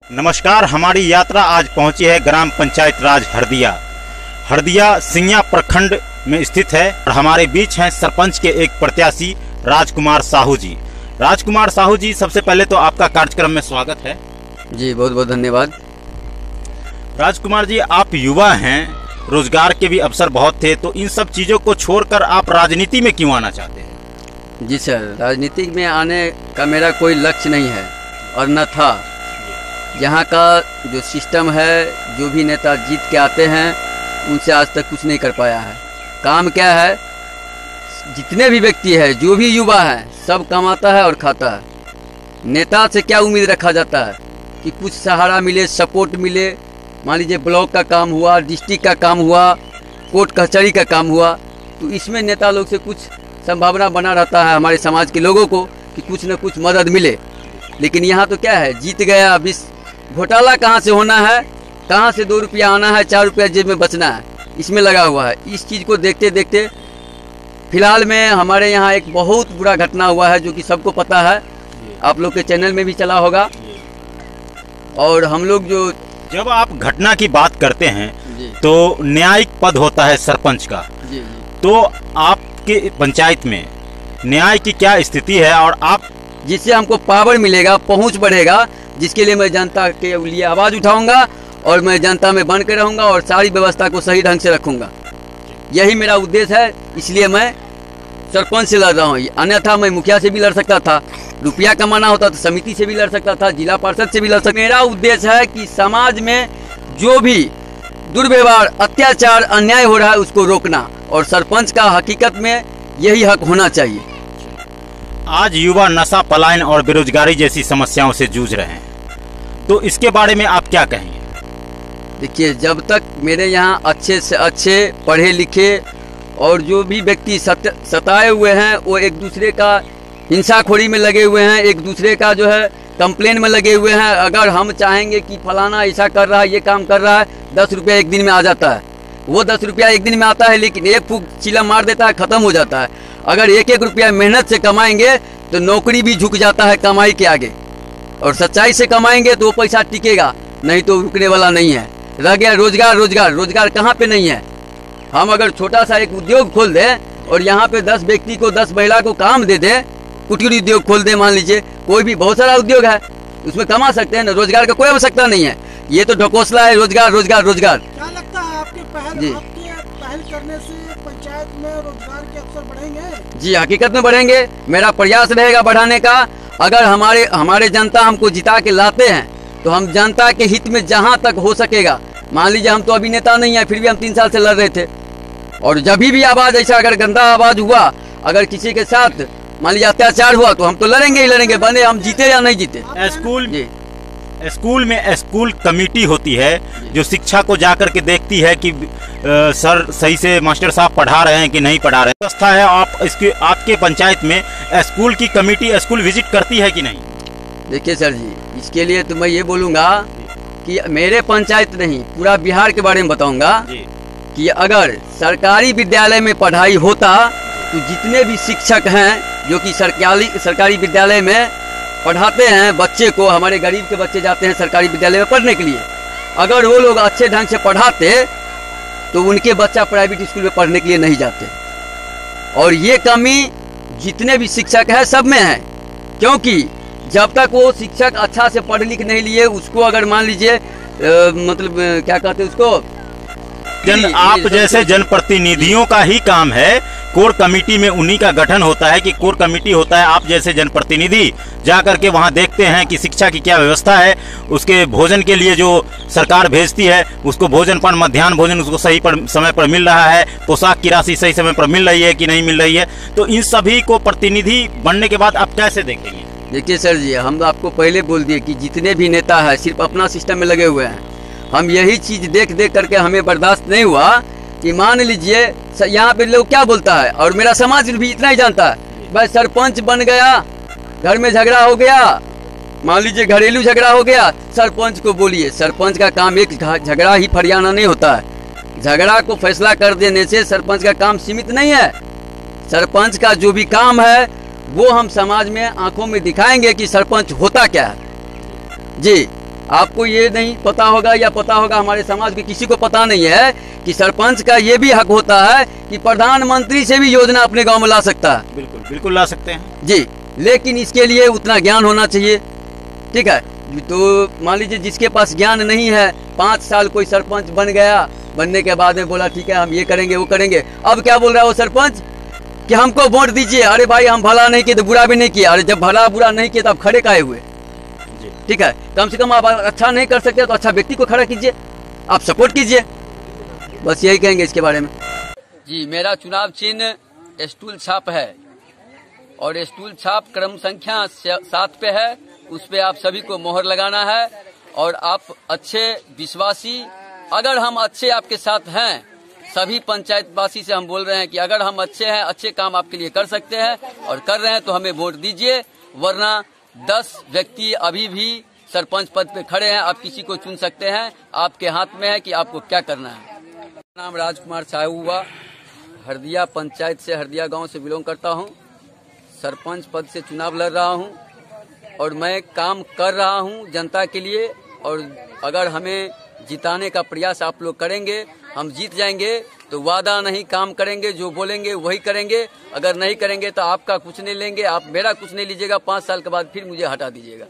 नमस्कार। हमारी यात्रा आज पहुंची है ग्राम पंचायत राज हरदिया। हरदिया सिंघिया प्रखंड में स्थित है और हमारे बीच हैं सरपंच के एक प्रत्याशी राजकुमार साहू जी। राजकुमार साहू जी, सबसे पहले तो आपका कार्यक्रम में स्वागत है जी। बहुत बहुत धन्यवाद। राजकुमार जी, आप युवा हैं, रोजगार के भी अवसर बहुत थे, तो इन सब चीज़ों को छोड़कर आप राजनीति में क्यों आना चाहते हैं? जी सर, राजनीति में आने का मेरा कोई लक्ष्य नहीं है और न था। यहाँ का जो सिस्टम है, जो भी नेता जीत के आते हैं उनसे आज तक कुछ नहीं कर पाया है। काम क्या है, जितने भी व्यक्ति है, जो भी युवा है, सब कमाता है और खाता है। नेता से क्या उम्मीद रखा जाता है कि कुछ सहारा मिले, सपोर्ट मिले। मान लीजिए ब्लॉक का काम हुआ, डिस्ट्रिक्ट का काम हुआ, कोर्ट कचहरी का काम हुआ, तो इसमें नेता लोग से कुछ संभावना बना रहता है हमारे समाज के लोगों को कि कुछ न कुछ मदद मिले। लेकिन यहाँ तो क्या है, जीत गया, अभी घोटाला कहाँ से होना है, कहाँ से 2 रुपया आना है, 4 रुपया जेब में बचना है, इसमें लगा हुआ है। इस चीज़ को देखते देखते फिलहाल में हमारे यहाँ एक बहुत बुरा घटना हुआ है जो कि सबको पता है, आप लोग के चैनल में भी चला होगा। और हम लोग जो जब आप घटना की बात करते हैं तो न्यायिक पद होता है सरपंच का, तो आपके पंचायत में न्याय की क्या स्थिति है और आप जिससे हमको पावर मिलेगा, पहुंच बढ़ेगा, जिसके लिए मैं जनता के लिए आवाज़ उठाऊंगा और मैं जनता में बन के रहूंगा और सारी व्यवस्था को सही ढंग से रखूंगा। यही मेरा उद्देश्य है, इसलिए मैं सरपंच से लड़ रहा हूँ। अन्यथा मैं मुखिया से भी लड़ सकता था, रुपया कमाना होता तो समिति से भी लड़ सकता था, जिला पार्षद से भी लड़ सकता। मेरा उद्देश्य है कि समाज में जो भी दुर्व्यवहार, अत्याचार, अन्याय हो रहा है उसको रोकना, और सरपंच का हकीकत में यही हक होना चाहिए। आज युवा नशा, पलायन और बेरोजगारी जैसी समस्याओं से जूझ रहे हैं, तो इसके बारे में आप क्या कहेंगे? देखिए, जब तक मेरे यहाँ अच्छे से अच्छे पढ़े लिखे और जो भी व्यक्ति सताए हुए हैं, वो एक दूसरे का हिंसाखोरी में लगे हुए हैं, एक दूसरे का जो है कंप्लेन में लगे हुए हैं। अगर हम चाहेंगे कि फलाना ऐसा कर रहा है, ये काम कर रहा है, 10 रुपया एक दिन में आ जाता है। वो 10 रुपया एक दिन में आता है, लेकिन एक फूक चिल्ला मार देता है, ख़त्म हो जाता है। अगर एक एक रुपया मेहनत से कमाएंगे तो नौकरी भी झुक जाता है कमाई के आगे, और सच्चाई से कमाएंगे तो वो पैसा टिकेगा, नहीं तो रुकने वाला नहीं है। रह गया रोजगार, रोजगार कहाँ पे नहीं है। हम अगर छोटा सा एक उद्योग खोल दें और यहाँ पे 10 व्यक्ति को, 10 महिला को काम दे दें, कुटीर उद्योग खोल दें, मान लीजिए कोई भी, बहुत सारा उद्योग है, उसमें कमा सकते हैं ना। रोजगार का कोई आवश्यकता नहीं है, ये तो ढकोसला है, रोजगार रोजगार रोजगार। क्या लगता है आपके पहल करने से पंचायत में रोजगार के अवसर बढ़ेंगे? जी, हकीकत में बढ़ेंगे। मेरा प्रयास रहेगा बढ़ाने का। अगर हमारे जनता हमको जिता के लाते हैं तो हम जनता के हित में जहाँ तक हो सकेगा। मान लीजिए हम तो अभी नेता नहीं है, फिर भी हम 3 साल से लड़ रहे थे, और जब भी आवाज़ ऐसा अगर गंदा आवाज़ हुआ, अगर किसी के साथ मान लीजिए अत्याचार हुआ, तो हम तो लड़ेंगे ही लड़ेंगे, बने हम जीते या नहीं जीते। स्कूल में स्कूल कमेटी होती है जो शिक्षा को जाकर के देखती है कि सर सही से मास्टर साहब पढ़ा रहे हैं कि नहीं पढ़ा रहे हैं। व्यवस्था है आपके पंचायत में स्कूल की कमेटी स्कूल विजिट करती है कि नहीं? देखिए सर जी, इसके लिए तो मैं ये बोलूँगा कि मेरे पंचायत नहीं, पूरा बिहार के बारे में बताऊँगा कि अगर सरकारी विद्यालय में पढ़ाई होता तो जितने भी शिक्षक हैं जो कि सरकारी विद्यालय में पढ़ाते हैं बच्चे को, हमारे गरीब के बच्चे जाते हैं सरकारी विद्यालय में पढ़ने के लिए, अगर वो लोग अच्छे ढंग से पढ़ाते तो उनके बच्चा प्राइवेट स्कूल में पढ़ने के लिए नहीं जाते। और ये कमी जितने भी शिक्षक हैं सब में है, क्योंकि जब तक वो शिक्षक अच्छा से पढ़ लिख नहीं लिए, उसको अगर मान लीजिए मतलब क्या कहते हैं उसको, आप जैसे जनप्रतिनिधियों का ही काम है, कोर कमेटी में उन्हीं का गठन होता है कि कोर कमेटी होता है। आप जैसे जनप्रतिनिधि जा करके वहां देखते हैं कि शिक्षा की क्या व्यवस्था है, उसके भोजन के लिए जो सरकार भेजती है उसको भोजन पर, मध्याह्न भोजन उसको सही समय पर मिल रहा है, पोशाक की राशि सही समय पर मिल रही है कि नहीं मिल रही है। तो इन सभी को प्रतिनिधि बनने के बाद आप कैसे देखेंगे? देखिए सर जी, हम आपको पहले बोल दिए कि जितने भी नेता है सिर्फ अपना सिस्टम में लगे हुए हैं। हम यही चीज़ देख करके हमें बर्दाश्त नहीं हुआ कि मान लीजिए यहाँ पे लोग क्या बोलता है, और मेरा समाज भी इतना ही जानता है, भाई सरपंच बन गया, घर में झगड़ा हो गया, मान लीजिए घरेलू झगड़ा हो गया, सरपंच को बोलिए। सरपंच का काम एक झगड़ा ही फरियाना नहीं होता है, झगड़ा को फैसला कर देने से सरपंच का काम सीमित नहीं है। सरपंच का जो भी काम है वो हम समाज में आंखों में दिखाएंगे कि सरपंच होता क्या है। जी, आपको ये नहीं पता होगा या पता होगा, हमारे समाज के किसी को पता नहीं है कि सरपंच का ये भी हक होता है कि प्रधानमंत्री से भी योजना अपने गांव में ला सकता है। बिल्कुल बिल्कुल ला सकते हैं जी, लेकिन इसके लिए उतना ज्ञान होना चाहिए। ठीक है, तो मान लीजिए जिसके पास ज्ञान नहीं है, 5 साल कोई सरपंच बन गया, बनने के बाद में बोला ठीक है हम ये करेंगे वो करेंगे। अब क्या बोल रहा है वो सरपंच कि हमको वोट दीजिए। अरे भाई हम भला नहीं किए तो बुरा भी नहीं किया। अरे जब भला बुरा नहीं किया तो आप खड़े काहे हुए? ठीक है, कम से कम आप अच्छा नहीं कर सकते तो अच्छा व्यक्ति को खड़ा कीजिए, आप सपोर्ट कीजिए। बस यही कहेंगे इसके बारे में। जी, मेरा चुनाव चिन्ह स्टूल छाप है और स्टूल छाप क्रम संख्या 7 पे है। उस पे आप सभी को मोहर लगाना है और आप अच्छे विश्वासी, अगर हम अच्छे आपके साथ हैं, सभी पंचायतवासी से हम बोल रहे हैं कि अगर हम अच्छे हैं, अच्छे काम आपके लिए कर सकते हैं और कर रहे हैं तो हमें वोट दीजिए। वरना 10 व्यक्ति अभी भी सरपंच पद पे खड़े हैं, आप किसी को चुन सकते हैं, आपके हाथ में है कि आपको क्या करना है। मेरा नाम राजकुमार साहुआ, हरदिया पंचायत से, हरदिया गांव से बिलोंग करता हूं। सरपंच पद से चुनाव लड़ रहा हूं और मैं काम कर रहा हूं जनता के लिए। और अगर हमें जिताने का प्रयास आप लोग करेंगे, हम जीत जाएंगे। तो वादा नहीं, काम करेंगे, जो बोलेंगे वही करेंगे। अगर नहीं करेंगे तो आपका कुछ नहीं लेंगे, आप मेरा कुछ नहीं लीजिएगा। 5 साल के बाद फिर मुझे हटा दीजिएगा।